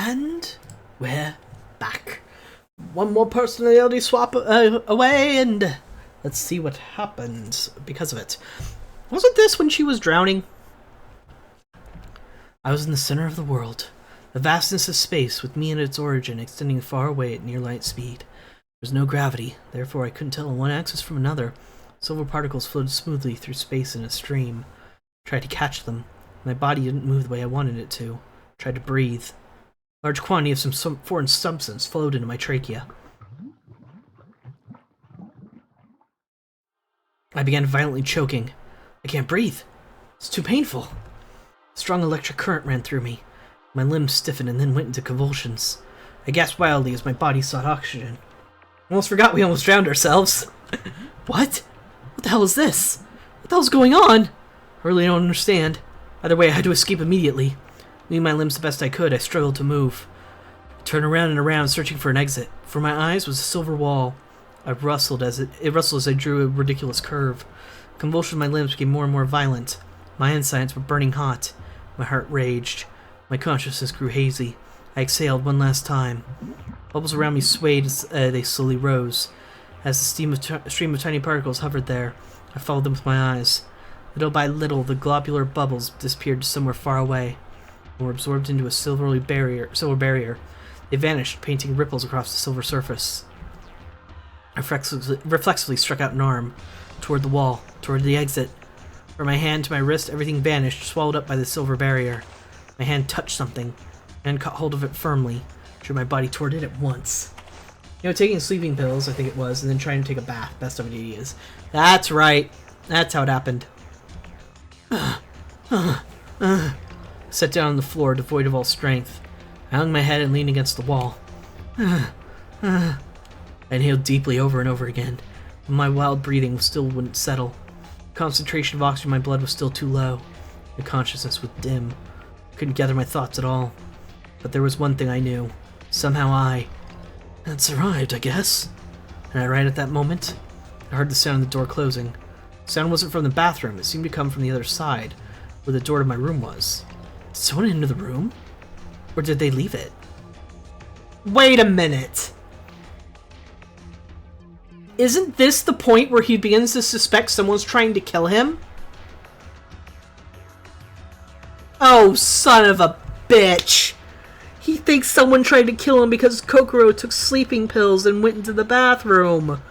And we're back. One more personality swap away, and let's see what happens because of it. Wasn't this when she was drowning? I was in the center of the world, the vastness of space, with me and its origin extending far away at near light speed. There was no gravity, therefore I couldn't tell one axis from another. Silver particles floated smoothly through space in a stream. I tried to catch them. My body didn't move the way I wanted it to. I tried to breathe. A large quantity of some foreign substance flowed into my trachea. I began violently choking. I can't breathe. It's too painful. A strong electric current ran through me. My limbs stiffened and then went into convulsions. I gasped wildly as my body sought oxygen. I almost forgot we almost drowned ourselves. What? What the hell is this? What the hell's going on? I really don't understand. Either way, I had to escape immediately. Moving my limbs the best I could, I struggled to move. I turned around and around, searching for an exit. For my eyes was a silver wall. I rustled as it rustled as I drew a ridiculous curve. Convulsions in my limbs became more and more violent. My insides were burning hot. My heart raged. My consciousness grew hazy. I exhaled one last time. Bubbles around me swayed as they slowly rose. As the stream of tiny particles hovered there, I followed them with my eyes. Little by little, the globular bubbles disappeared somewhere far away, and were absorbed into a silver barrier. They vanished, painting ripples across the silver surface. I reflexively struck out an arm, toward the wall, toward the exit. From my hand to my wrist, everything vanished, swallowed up by the silver barrier. My hand touched something, and caught hold of it firmly, drew my body toward it at once. You know, taking sleeping pills, I think it was, and then trying to take a bath. Best of ideas. That's right. That's how it happened. Sat down on the floor, devoid of all strength. I hung my head and leaned against the wall. I inhaled deeply over and over again, but my wild breathing still wouldn't settle. The concentration of oxygen in my blood was still too low. My consciousness was dim. I couldn't gather my thoughts at all. But there was one thing I knew. Somehow I had survived, I guess. And right at that moment, I heard the sound of the door closing. The sound wasn't from the bathroom. It seemed to come from the other side, where the door to my room was. Did someone enter the room? Or did they leave it? Wait a minute! Isn't this the point where he begins to suspect someone's trying to kill him? Oh, son of a bitch! He thinks someone tried to kill him because Kokoro took sleeping pills and went into the bathroom.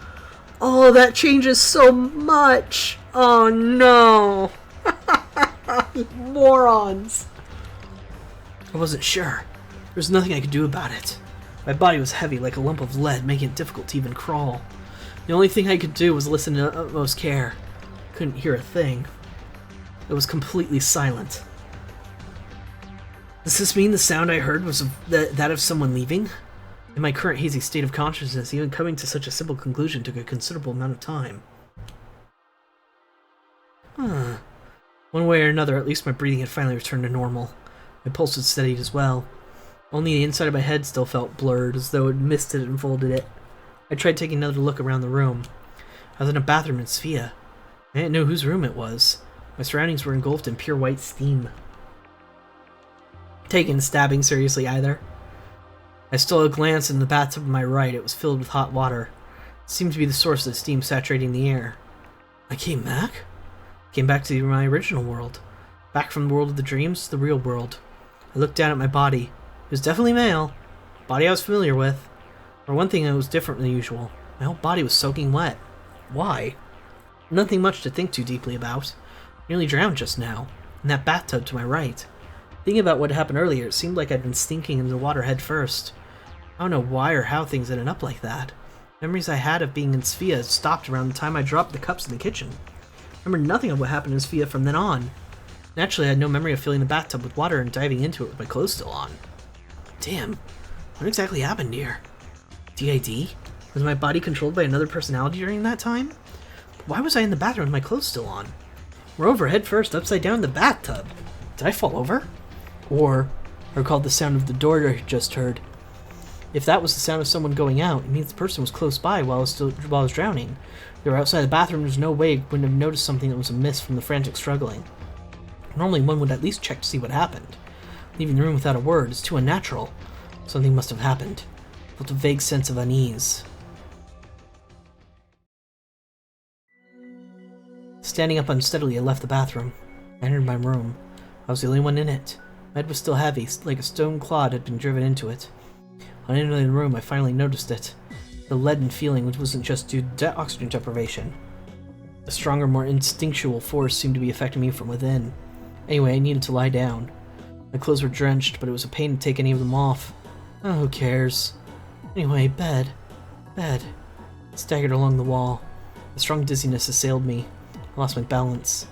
Oh, that changes so much. Oh, no. Morons. I wasn't sure. There was nothing I could do about it. My body was heavy like a lump of lead, making it difficult to even crawl. The only thing I could do was listen to utmost care. Couldn't hear a thing. It was completely silent. Does this mean the sound I heard was that of someone leaving? In my current hazy state of consciousness, even coming to such a simple conclusion took a considerable amount of time. One way or another, at least my breathing had finally returned to normal. My pulse had steadied as well. Only the inside of my head still felt blurred, as though it misted it and folded it. I tried taking another look around the room. I was in a bathroom in Sphia. I didn't know whose room it was. My surroundings were engulfed in pure white steam. Taking stabbing seriously either. I stole a glance in the bathtub on my right. It was filled with hot water. It seemed to be the source of the steam saturating the air. I came back? Came back to my original world. Back from the world of the dreams to the real world. I looked down at my body. It was definitely male. Body I was familiar with. For one thing, it was different than usual. My whole body was soaking wet. Why? Nothing much to think too deeply about. I nearly drowned just now. In that bathtub to my right. Thinking about what happened earlier, it seemed like I'd been sinking into the water head first. I don't know why or how things ended up like that. Memories I had of being in Sphia stopped around the time I dropped the cups in the kitchen. I remember nothing of what happened in Sphia from then on. Naturally, I had no memory of filling the bathtub with water and diving into it with my clothes still on. Damn, what exactly happened here? DID? Was my body controlled by another personality during that time? Why was I in the bathroom with my clothes still on? We're over head first, upside down in the bathtub. Did I fall over? Or I recalled the sound of the door I just heard. If that was the sound of someone going out, it means the person was close by while I was drowning. If they were outside the bathroom, there's no way I wouldn't have noticed something that was amiss from the frantic struggling. Normally one would at least check to see what happened. Leaving the room without a word is too unnatural. Something must have happened. I felt a vague sense of unease. Standing up unsteadily, I left the bathroom. I entered my room. I was the only one in it. My head was still heavy, like a stone clod had been driven into it. On entering the room, I finally noticed it. The leaden feeling, which wasn't just due to oxygen deprivation. A stronger, more instinctual force seemed to be affecting me from within. Anyway, I needed to lie down. My clothes were drenched, but it was a pain to take any of them off. Oh, who cares? Anyway, bed. Bed. I staggered along the wall. A strong dizziness assailed me. I lost my balance.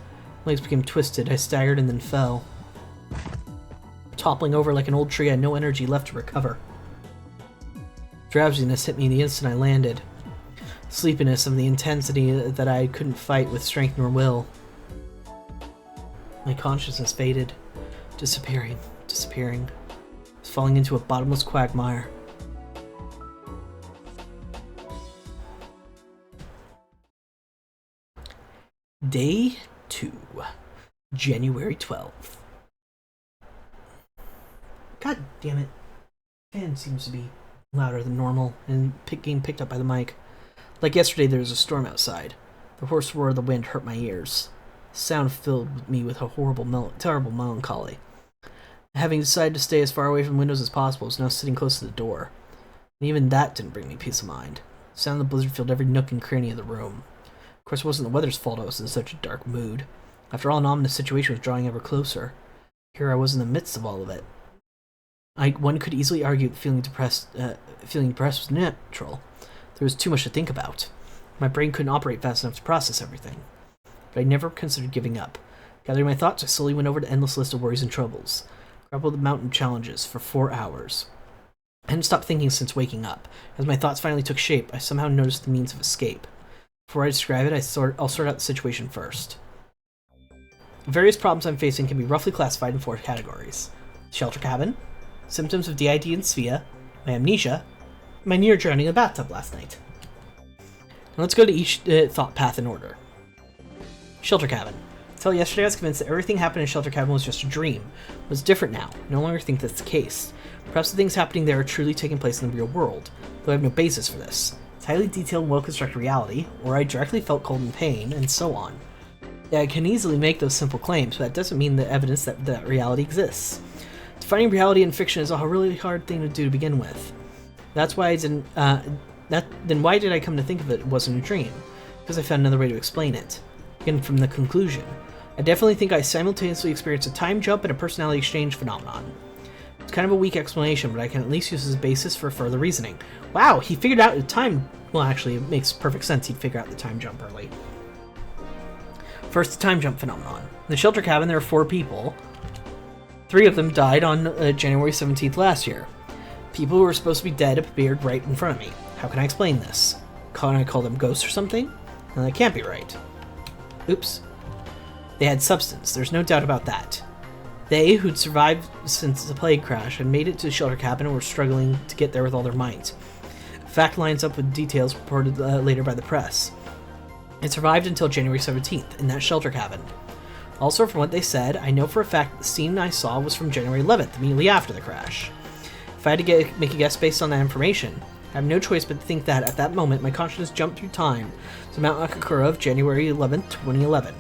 My legs became twisted. I staggered and then fell. Toppling over like an old tree, I had no energy left to recover. Drowsiness hit me the instant I landed. Sleepiness of the intensity that I couldn't fight with strength nor will. My consciousness faded. Disappearing. Disappearing. I was falling into a bottomless quagmire. Day 2. January 12th. God damn it. Fan seems to be louder than normal and getting picked up by the mic. Like yesterday, there was a storm outside. The hoarse roar of the wind hurt my ears. The sound filled me with a terrible melancholy. Having decided to stay as far away from windows as possible, I was now sitting close to the door. And even that didn't bring me peace of mind. The sound of the blizzard filled every nook and cranny of the room. Of course, it wasn't the weather's fault I was in such a dark mood. After all, an ominous situation was drawing ever closer. Here I was in the midst of all of it. One could easily argue that feeling depressed was natural. There was too much to think about. My brain couldn't operate fast enough to process everything. But I never considered giving up. Gathering my thoughts, I slowly went over the endless list of worries and troubles. Grappled with mountain challenges for 4 hours. I hadn't stopped thinking since waking up. As my thoughts finally took shape, I somehow noticed the means of escape. Before I describe it, I'll sort out the situation first. The various problems I'm facing can be roughly classified in 4 categories. Shelter cabin, symptoms of DID and SFIA, my amnesia, my near drowning in the bathtub last night. Now let's go to each thought path in order. Shelter cabin. Until yesterday, I was convinced that everything happening in Shelter cabin was just a dream. It was different now. I no longer think that's the case. Perhaps the things happening there are truly taking place in the real world, though I have no basis for this. It's highly detailed and well-constructed reality, or I directly felt cold and pain, and so on. Yeah, I can easily make those simple claims, but that doesn't mean the evidence that reality exists. Defining reality in fiction is a really hard thing to do to begin with. That's why I didn't. Then why did I come to think of it wasn't a dream? Because I found another way to explain it. Again, from the conclusion, I definitely think I simultaneously experienced a time jump and a personality exchange phenomenon. It's kind of a weak explanation, but I can at least use as a basis for further reasoning. Wow, he figured out the time. Well, actually, it makes perfect sense he'd figure out the time jump early. First, the time jump phenomenon. In the Shelter cabin, there are 4 people. 3 of them died on January 17th last year. People who were supposed to be dead appeared right in front of me. How can I explain this? Can I call them ghosts or something? No, that can't be right. Oops. They had substance, there's no doubt about that. They, who'd survived since the plague crash, had made it to the Shelter cabin and were struggling to get there with all their might. The fact lines up with details reported later by the press. It survived until January 17th, in that Shelter cabin. Also, from what they said, I know for a fact that the scene I saw was from January 11th, immediately after the crash. If I had to make a guess based on that information, I have no choice but to think that, at that moment, my consciousness jumped through time to Mount Akakura of January 11th, 2011.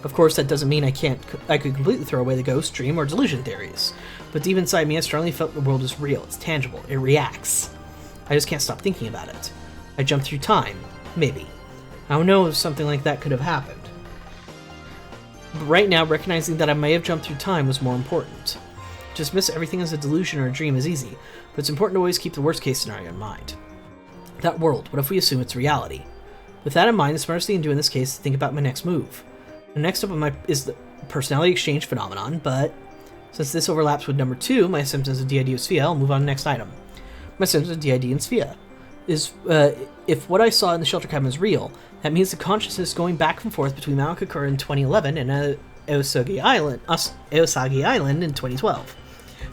Of course, that doesn't mean I could completely throw away the ghost, dream, or delusion theories, but deep inside me, I strongly felt the world is real, it's tangible, it reacts. I just can't stop thinking about it. I jumped through time. Maybe. I don't know if something like that could have happened. But right now, recognizing that I may have jumped through time was more important. To dismiss everything as a delusion or a dream is easy, but it's important to always keep the worst case scenario in mind. That world, what if we assume it's reality? With that in mind, the smartest thing to do in this case is to think about my next move. The next up is the personality exchange phenomenon, but since this overlaps with number 2, my symptoms of DID and SFIA, I'll move on to the next item. My symptoms of DID and SFIA is, if what I saw in the Shelter cabin is real, that means the consciousness going back and forth between Mount Kakura in 2011 and Aosagi Island in 2012.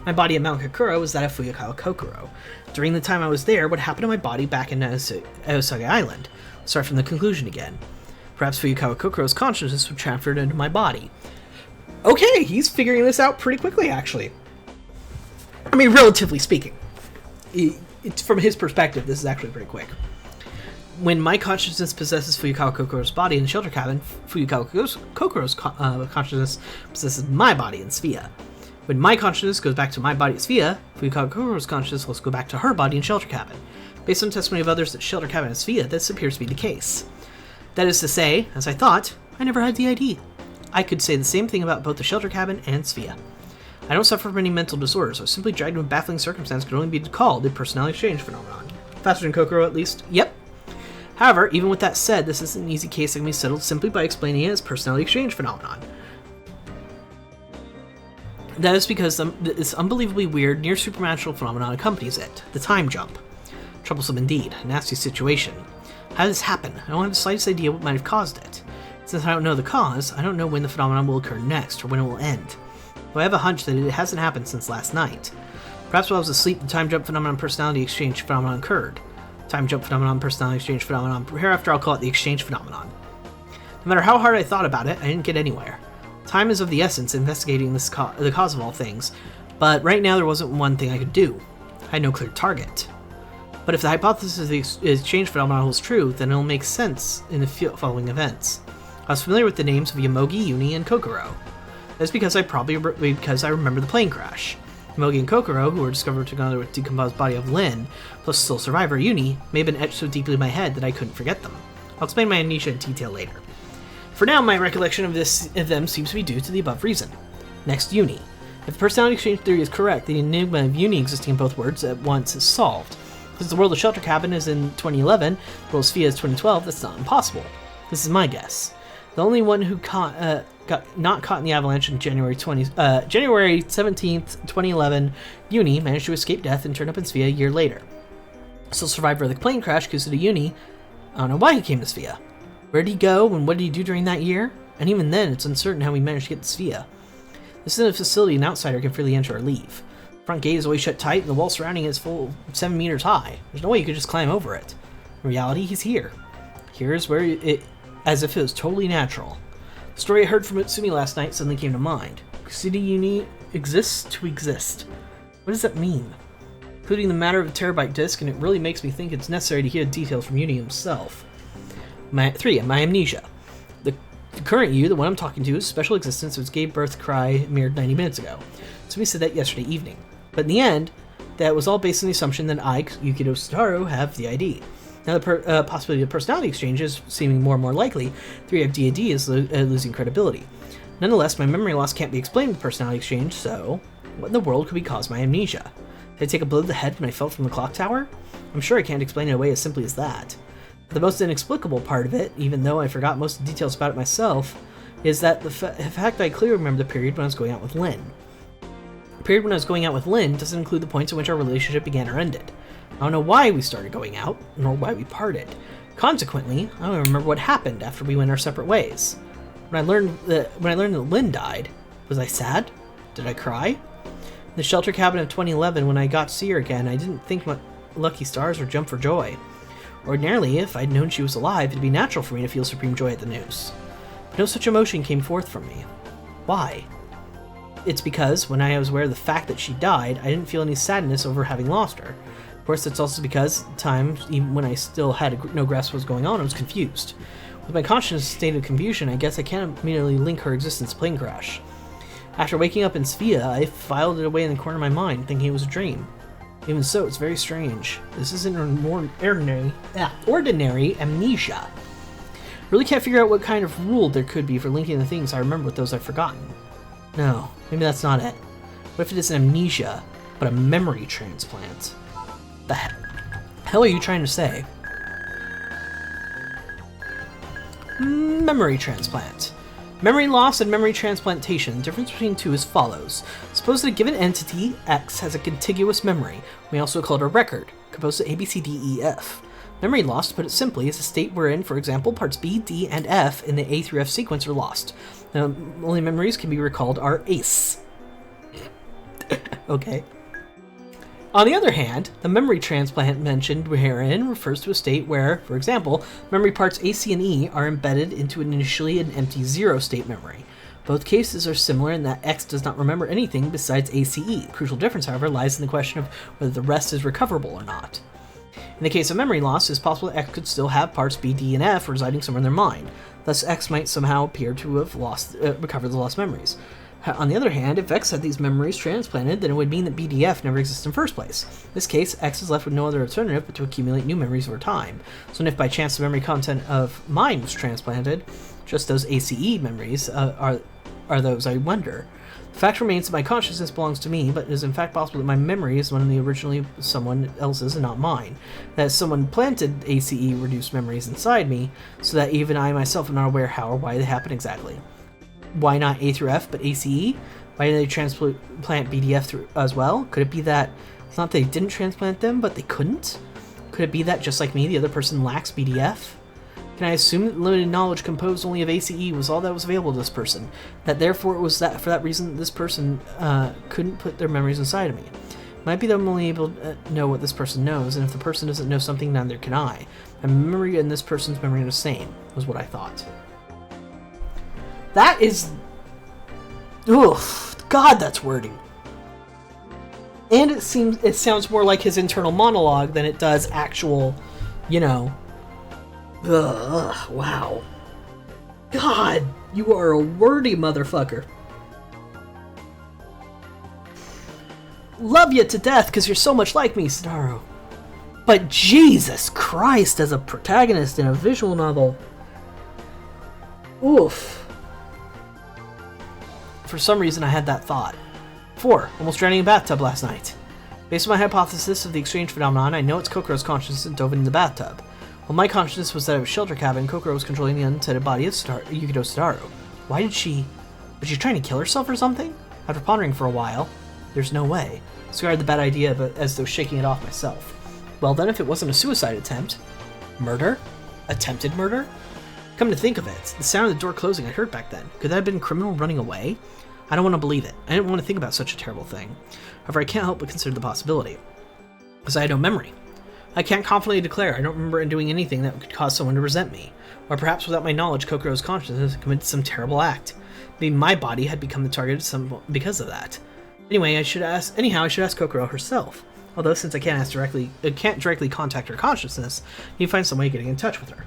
My body at Mount Kakura was that of Fuyakawa Kokoro. During the time I was there, what happened to my body back in Aosagi Island? Let's start from the conclusion again. Perhaps Fuyakawa Kokoro's consciousness was transferred into my body. Okay, he's figuring this out pretty quickly, actually. I mean, relatively speaking. it's from his perspective, this is actually pretty quick. When my consciousness possesses Fuyukawa Kokoro's body in the shelter cabin, Fuyukawa Kokoro's consciousness possesses my body in Sphia. When my consciousness goes back to my body at Sphia, Fuyukawa Kokoro's consciousness will go back to her body in shelter cabin. Based on testimony of others at shelter cabin at Sphia, this appears to be the case. That is to say, as I thought, I never had the ID. I could say the same thing about both the shelter cabin and Sphia. I don't suffer from any mental disorders, so simply dragged into a baffling circumstance could only be called a personality exchange phenomenon. Faster than Kokoro, at least. Yep. However, even with that said, this isn't an easy case that can be settled simply by explaining it as personality exchange phenomenon. That is because this unbelievably weird, near supernatural phenomenon accompanies it, the time jump. Troublesome indeed, a nasty situation. How did this happen? I don't have the slightest idea what might have caused it. Since I don't know the cause, I don't know when the phenomenon will occur next, or when it will end. Though I have a hunch that it hasn't happened since last night. Perhaps while I was asleep, the time jump phenomenon personality exchange phenomenon occurred. Time jump phenomenon personality exchange phenomenon. Hereafter I'll call it the exchange phenomenon. No matter how hard I thought about it, I didn't get anywhere. Time is of the essence investigating the cause of all things, but right now there wasn't one thing I could do. I had no clear target. But if the hypothesis of the exchange phenomenon holds true, then it'll make sense in the following events. I was familiar with the names of Yomogi, Uni, and Kokoro. That's because I remember the plane crash. Yomogi and Kokoro, who were discovered together with the decomposed body of Lin, plus still survivor Uni, may have been etched so deeply in my head that I couldn't forget them. I'll explain my amnesia in detail later. For now, my recollection of them seems to be due to the above reason. Next, Uni. If the personality exchange theory is correct, the enigma of Uni existing in both worlds at once is solved. Since the world of Shelter Cabin is in 2011, the world of Sphia is 2012, that's not impossible. This is my guess. The only one who got not caught in the avalanche on January 17th, 2011, Uni managed to escape death and turn up in Sphia a year later. Still survivor of the plane crash, Kusuda Uni, I don't know why he came to Sphia. Where did he go, and what did he do during that year? And even then, it's uncertain how he managed to get to Sphia. This isn't a facility an outsider can freely enter or leave. The front gate is always shut tight, and the wall surrounding it is full 7 meters high. There's no way you could just climb over it. In reality, he's here. Here is where it, as if it was totally natural. The story I heard from Utsumi last night suddenly came to mind. Kusuda Uni exists to exist. What does that mean? Including the matter of a terabyte disk, and it really makes me think it's necessary to hear details from Uni himself. 3. My amnesia. The current you, the one I'm talking to, is special existence which gave birth to Cry mere 90 minutes ago. Utsumi said that yesterday evening. But in the end, that was all based on the assumption that I, Yukido Satoru, have the ID. Now the possibility of personality exchange is seeming more and more likely. Theory of DAD is losing credibility. Nonetheless, my memory loss can't be explained with personality exchange, so what in the world could be caused my amnesia? Did I take a blow to the head when I fell from the clock tower? I'm sure I can't explain it away as simply as that. The most inexplicable part of it, even though I forgot most of the details about it myself, is that the fact that I clearly remember the period when I was going out with Lin. The period when I was going out with Lin doesn't include the points at which our relationship began or ended. I don't know why we started going out, nor why we parted. Consequently, I don't even remember what happened after we went our separate ways. When I learned that Lin died, was I sad? Did I cry? In the shelter cabin of 2011, when I got to see her again, I didn't think my lucky stars or jump for joy. Ordinarily, if I'd known she was alive, it'd be natural for me to feel supreme joy at the news. But no such emotion came forth from me. Why? It's because, when I was aware of the fact that she died, I didn't feel any sadness over having lost her. Of course, it's also because, at times, even when I still had no grasp of what was going on, I was confused. With my conscious state of confusion, I guess I can't immediately link her existence to plane crash. After waking up in Sphia, I filed it away in the corner of my mind, thinking it was a dream. Even so, it's very strange. This isn't a more ordinary amnesia. Really can't figure out what kind of rule there could be for linking the things I remember with those I've forgotten. No, maybe that's not it. What if it isn't amnesia, but a memory transplant? The hell are you trying to say? Memory transplant. Memory loss and memory transplantation. The difference between two is follows. Suppose that a given entity, X, has a contiguous memory. We also call it a record, composed of A, B, C, D, E, F. Memory loss, to put it simply, is a state wherein, for example, parts B, D, and F in the A through F sequence are lost. Now, only memories can be recalled are ACE. Okay. On the other hand, the memory transplant mentioned herein refers to a state where, for example, memory parts A, C, and E are embedded into initially an empty zero-state memory. Both cases are similar in that X does not remember anything besides ACE. The crucial difference, however, lies in the question of whether the rest is recoverable or not. In the case of memory loss, it is possible that X could still have parts B, D, and F residing somewhere in their mind. Thus, X might somehow appear to have recovered the lost memories. On the other hand, if X had these memories transplanted, then it would mean that BDF never existed in the first place. In this case, X is left with no other alternative but to accumulate new memories over time. So if by chance the memory content of mine was transplanted, just those ACE memories are those I wonder. The fact remains that my consciousness belongs to me, but it is in fact possible that my memory is one of the originally someone else's and not mine. That someone planted ACE reduced memories inside me, so that even I myself am not aware how or why they happen exactly. Why not A through F, but ACE? Why did they transplant BDF through as well? Could it be that it's not that they didn't transplant them, but they couldn't? Could it be that, just like me, the other person lacks BDF? Can I assume that limited knowledge composed only of ACE was all that was available to this person? That therefore it was that for that reason this person couldn't put their memories inside of me? Might be that I'm only able to know what this person knows, and if the person doesn't know something, neither can I. My memory and this person's memory are the same, was what I thought. That is... Oof. God, that's wordy. And it sounds more like his internal monologue than it does actual, you know... Ugh, wow. God, you are a wordy motherfucker. Love you to death because you're so much like me, Sadaro. But Jesus Christ, as a protagonist in a visual novel... Oof. For some reason, I had that thought. 4. Almost drowning in a bathtub last night. Based on my hypothesis of the exchange phenomenon, I know it's Kokoro's consciousness that dove into the bathtub. While my consciousness was that of a shelter cabin, Kokoro was controlling the undead body of Yukito Sadaro. Why did she... Was she trying to kill herself or something? After pondering for a while, there's no way. I discarded the bad idea, but as though shaking it off myself. Well then, if it wasn't a suicide attempt... Murder? Attempted murder? Come to think of it, the sound of the door closing I heard back then. Could that have been a criminal running away? I don't want to believe it. I didn't want to think about such a terrible thing. However, I can't help but consider the possibility. Because I had no memory. I can't confidently declare I don't remember doing anything that could cause someone to resent me. Or perhaps without my knowledge, Kokoro's consciousness had committed some terrible act. Maybe my body had become the target because of that. Anyhow, I should ask Kokoro herself. Although, since I can't directly contact her consciousness, you find some way of getting in touch with her.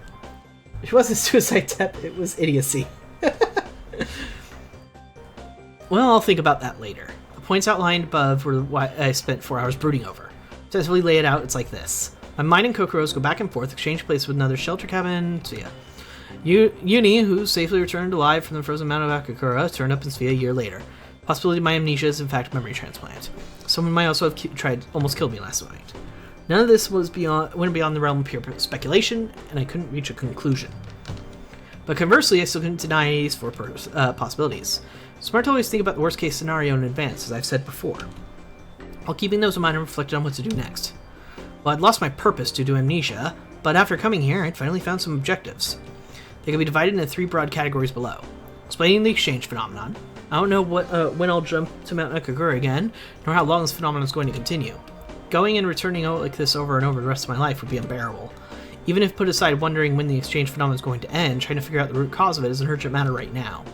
If it wasn't suicide attempt, it was idiocy. Well, I'll think about that later. The points outlined above were what I spent 4 hours brooding over. To really lay it out, it's like this. My mind and Kokoro's go back and forth, exchange place with another shelter cabin, Sphia. Uni, who safely returned alive from the frozen mountain of Akakura, turned up in Sphia a year later. Possibility my amnesia is in fact memory transplant. Someone might also have almost killed me last night. None of this went beyond the realm of pure speculation, and I couldn't reach a conclusion. But conversely, I still couldn't deny these 4 possibilities. Smart to always think about the worst case scenario in advance, as I've said before. While keeping those in mind, I reflected on what to do next. Well, I'd lost my purpose due to amnesia, but after coming here, I'd finally found some objectives. They can be divided into 3 broad categories below. Explaining the exchange phenomenon. I don't know when I'll jump to Mount Akagura again, nor how long this phenomenon is going to continue. Going and returning out like this over and over the rest of my life would be unbearable. Even if put aside wondering when the exchange phenomenon is going to end, trying to figure out the root cause of it is an urgent matter right now.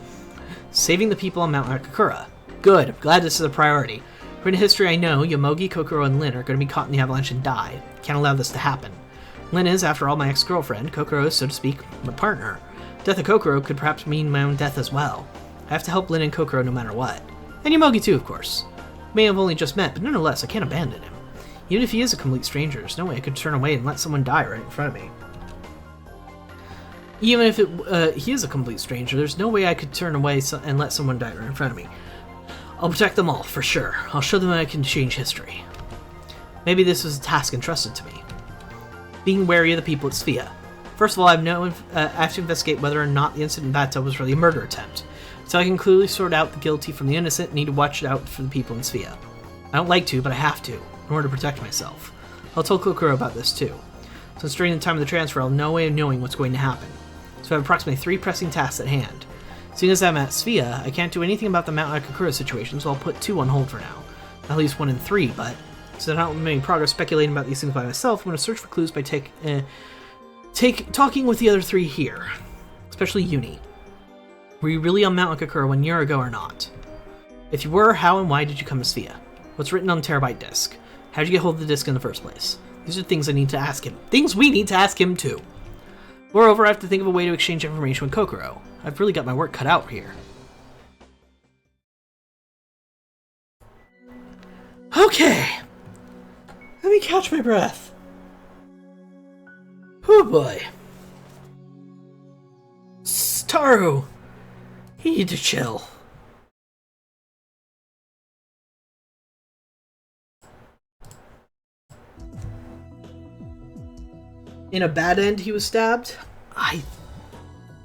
Saving the people on Mount Akakura. Good, I'm glad this is a priority. For in history I know, Yomogi, Kokoro, and Lin are going to be caught in the avalanche and die. Can't allow this to happen. Lin is, after all, my ex-girlfriend. Kokoro is, so to speak, my partner. Death of Kokoro could perhaps mean my own death as well. I have to help Lin and Kokoro no matter what. And Yomogi too, of course. May have only just met, but nonetheless, I can't abandon him. Even if he is a complete stranger, there's no way I could turn away and let someone die right in front of me. Even if he is a complete stranger, there's no way I could turn away and let someone die right in front of me. I'll protect them all, for sure. I'll show them that I can change history. Maybe this was a task entrusted to me. Being wary of the people at Sphia. First of all, I have to investigate whether or not the incident in bathtub was really a murder attempt. So I can clearly sort out the guilty from the innocent and need to watch it out for the people in Sphia. I don't like to, but I have to, in order to protect myself. I'll tell Kokoro about this too. Since during the time of the transfer, I'll have no way of knowing what's going to happen. So I have approximately 3 pressing tasks at hand. Seeing as I'm at Sphia, I can't do anything about the Mount Akakura situation, so I'll put 2 on hold for now. At least 1 and 3, but since I don't make progress speculating about these things by myself, I'm going to search for clues by talking with the other 3 here. Especially Uni. Were you really on Mount Kakura 1 year ago or not? If you were, how and why did you come to Sphia? What's written on the terabyte disk? How did you get hold of the disk in the first place? These are things I need to ask him. Things we need to ask him too. Moreover, I have to think of a way to exchange information with Kokoro. I've really got my work cut out here. Okay. Let me catch my breath. Oh boy. Sataru. You need to chill. In a bad end, he was stabbed? I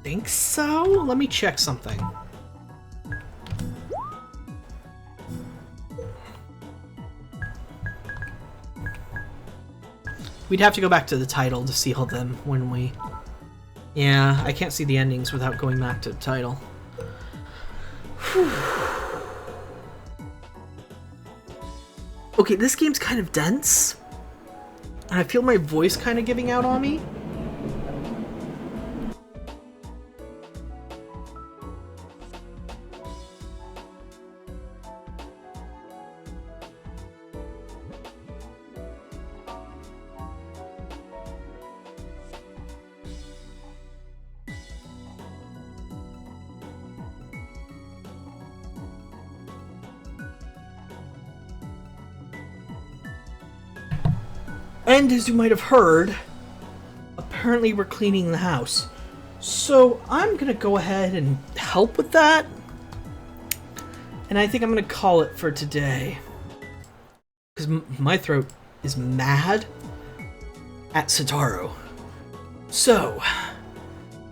think so? Let me check something. We'd have to go back to the title to see all them, wouldn't we? Yeah, I can't see the endings without going back to the title. Whew. Okay, this game's kind of dense. And I feel my voice kind of giving out on me. And as you might have heard, apparently we're cleaning the house. So I'm gonna go ahead and help with that. And I think I'm gonna call it for today. Because my throat is mad at Sataru. So,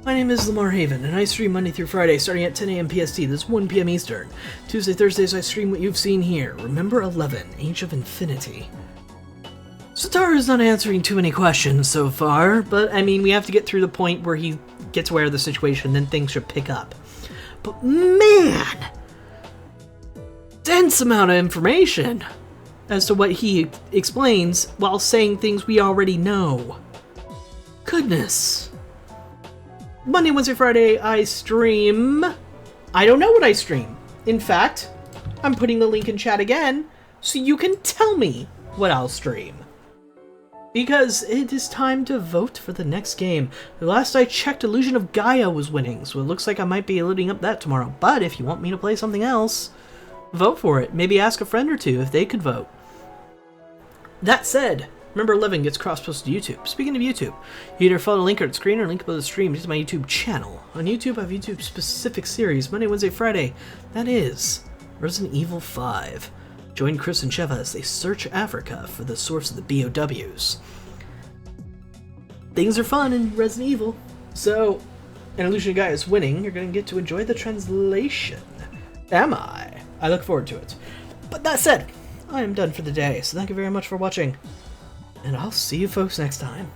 my name is Lamar Haven, and I stream Monday through Friday starting at 10 a.m. PST. That's 1 p.m. Eastern. Tuesday, Thursdays, I stream what you've seen here. Remember 11, Age of Infinity. Sataru's not answering too many questions so far, but I mean, we have to get through the point where he gets aware of the situation, then things should pick up. But man! Dense amount of information as to what he explains while saying things we already know. Goodness. Monday, Wednesday, Friday, I stream... I don't know what I stream. In fact, I'm putting the link in chat again, so you can tell me what I'll stream. Because it is time to vote for the next game. The last I checked, Illusion of Gaia was winning, so it looks like I might be loading up that tomorrow. But if you want me to play something else, vote for it. Maybe ask a friend or two if they could vote. That said, remember 11 gets cross-posted to YouTube. Speaking of YouTube, you either follow the link on the screen or link below the stream to my YouTube channel. On YouTube, I have YouTube-specific series, Monday, Wednesday, Friday. That is Resident Evil 5. Join Chris and Sheva as they search Africa for the source of the BOWs. Things are fun in Resident Evil. So, an Illusion Guy is winning. You're going to get to enjoy the translation. Am I? I look forward to it. But that said, I am done for the day, so thank you very much for watching. And I'll see you folks next time.